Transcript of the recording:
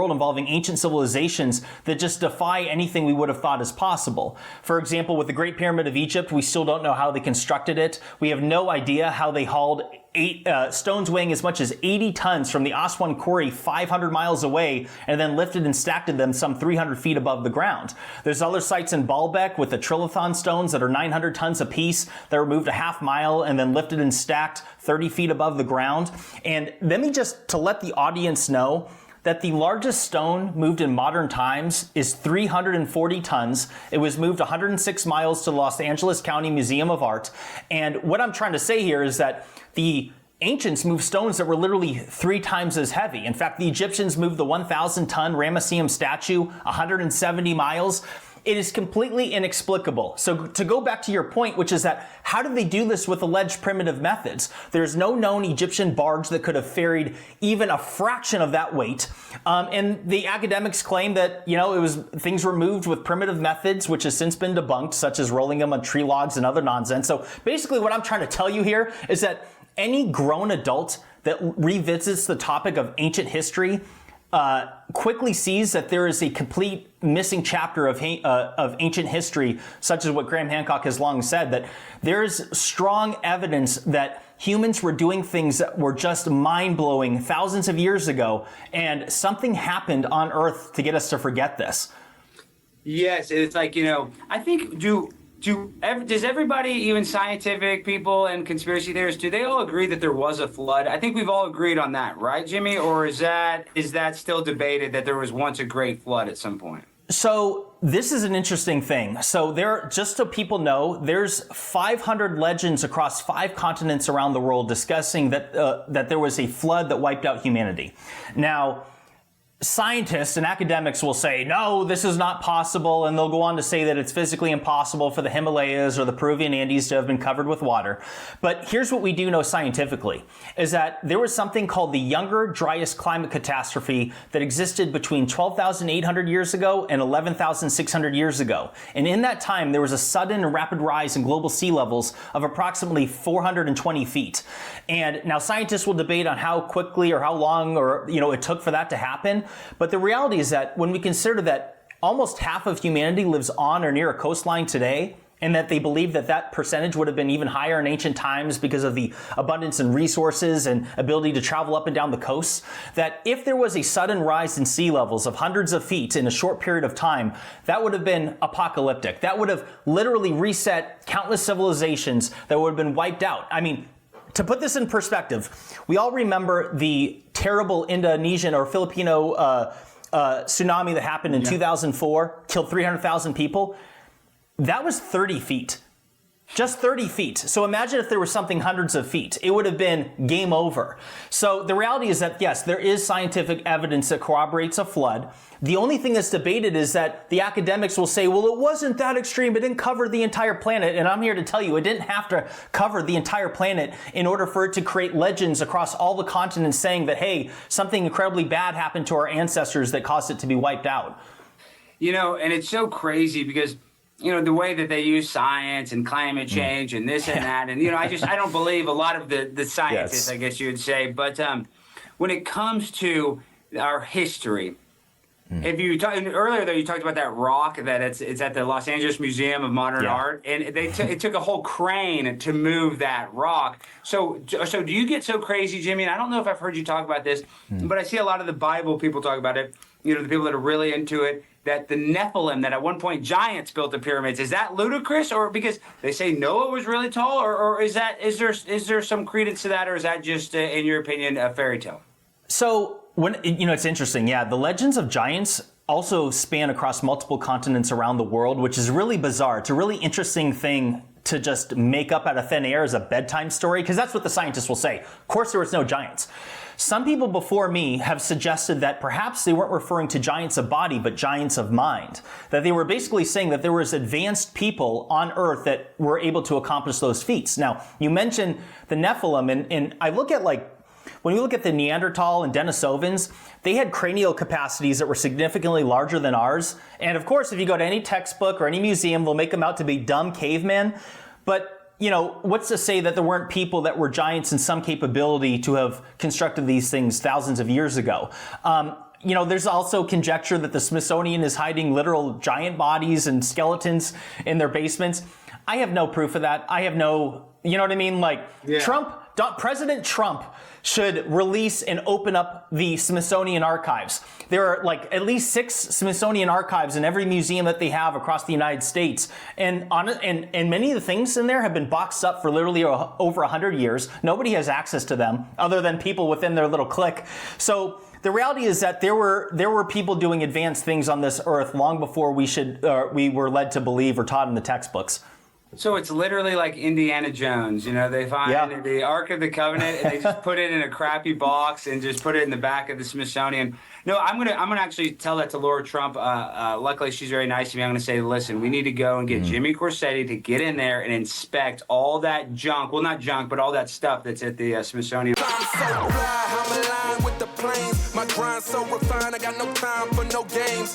world involving ancient civilizations that just defy anything we would have thought is possible. For example, with the Great Pyramid of Egypt, we still don't know how they constructed it. We have no idea how they hauled stones weighing as much as 80 tons from the Aswan quarry 500 miles away and then lifted and stacked them some 300 feet above the ground. There's other sites in Baalbek with the trilithon stones that are 900 tons apiece that were moved a half mile and then lifted and stacked 30 feet above the ground. And let me just, to let the audience know, that the largest stone moved in modern times is 340 tons. It was moved 106 miles to the Los Angeles County Museum of Art. And what I'm trying to say here is that the ancients moved stones that were literally 3 times as heavy. In fact, the Egyptians moved the 1,000-ton Ramesseum statue 170 miles. It is completely inexplicable. So to go back to your point, which is that how did they do this with alleged primitive methods? There's no known Egyptian barge that could have ferried even a fraction of that weight. And the academics claim that, things were moved with primitive methods, which has since been debunked, such as rolling them on tree logs and other nonsense. So basically what I'm trying to tell you here is that any grown adult that revisits the topic of ancient history quickly sees that there is a complete missing chapter of ancient history, such as what Graham Hancock has long said, that there is strong evidence that humans were doing things that were just mind-blowing thousands of years ago, and something happened on Earth to get us to forget this. Yes, it's like, I think, does everybody, even scientific people and conspiracy theorists, do they all agree that there was a flood? I think we've all agreed on that, right, Jimmy? Or is that still debated that there was once a great flood at some point? So this is an interesting thing. So just so people know, there's 500 legends across 5 continents around the world discussing that there was a flood that wiped out humanity. Now, scientists and academics will say, no, this is not possible, and they'll go on to say that it's physically impossible for the Himalayas or the Peruvian Andes to have been covered with water. But here's what we do know scientifically, is that there was something called the Younger Dryas Climate Catastrophe that existed between 12,800 years ago and 11,600 years ago. And in that time, there was a sudden and rapid rise in global sea levels of approximately 420 feet. And now scientists will debate on how quickly or how long it took for that to happen. But the reality is that when we consider that almost half of humanity lives on or near a coastline today, and that they believe that percentage would have been even higher in ancient times because of the abundance in resources and ability to travel up and down the coasts, that if there was a sudden rise in sea levels of hundreds of feet in a short period of time, that would have been apocalyptic. That would have literally reset countless civilizations that would have been wiped out. I mean, to put this in perspective, we all remember the terrible Indonesian or Filipino tsunami that happened in 2004, killed 300,000 people. That was 30 feet. Just 30 feet. So imagine if there was something hundreds of feet. It would have been game over. So the reality is that, yes, there is scientific evidence that corroborates a flood. The only thing that's debated is that the academics will say, well, it wasn't that extreme. It didn't cover the entire planet. And I'm here to tell you, it didn't have to cover the entire planet in order for it to create legends across all the continents saying that, hey, something incredibly bad happened to our ancestors that caused it to be wiped out. And it's so crazy because the way that they use science and climate change and this and that. And, I don't believe a lot of the scientists, yes, I guess you would say. But when it comes to our history, if you earlier, though, you talked about that rock that it's at the Los Angeles Museum of Modern Art. And it took a whole crane to move that rock. So do you get so crazy, Jimmy? And I don't know if I've heard you talk about this, but I see a lot of the Bible people talk about it. The people that are really into it, that the Nephilim, that at one point giants built the pyramids. Is that ludicrous, or because they say Noah was really tall, or is there some credence to that, or is that just, in your opinion, a fairy tale? So it's interesting. Yeah, the legends of giants also span across multiple continents around the world, which is really bizarre. It's a really interesting thing to just make up out of thin air as a bedtime story, because that's what the scientists will say. Of course, there was no giants. Some people before me have suggested that perhaps they weren't referring to giants of body, but giants of mind. That they were basically saying that there was advanced people on Earth that were able to accomplish those feats. Now, you mentioned the Nephilim, and I look at when we look at the Neanderthal and Denisovans, they had cranial capacities that were significantly larger than ours. And of course, if you go to any textbook or any museum, they'll make them out to be dumb cavemen. But what's to say that there weren't people that were giants in some capability to have constructed these things thousands of years ago? there's also conjecture that the Smithsonian is hiding literal giant bodies and skeletons in their basements. I have no proof of that. I have no, you know what I mean? Like, President Trump should release and open up the Smithsonian archives. There are like at least 6 Smithsonian archives in every museum that they have across the United States. And many of the things in there have been boxed up for literally over 100 years. Nobody has access to them other than people within their little clique. So the reality is that there were people doing advanced things on this earth long before we were led to believe or taught in the textbooks. So it's literally like Indiana Jones, they find the Ark of the Covenant and they just put it in a crappy box and just put it in the back of the Smithsonian. No, I'm gonna actually tell that to Laura Trump. Luckily, she's very nice to me. I'm gonna say, listen, we need to go and get Jimmy Corsetti to get in there and inspect all that junk. Well, not junk, but all that stuff that's at the Smithsonian. I'm so fly, I'm aligned with the planes. My grind so refined, I got no time for no games.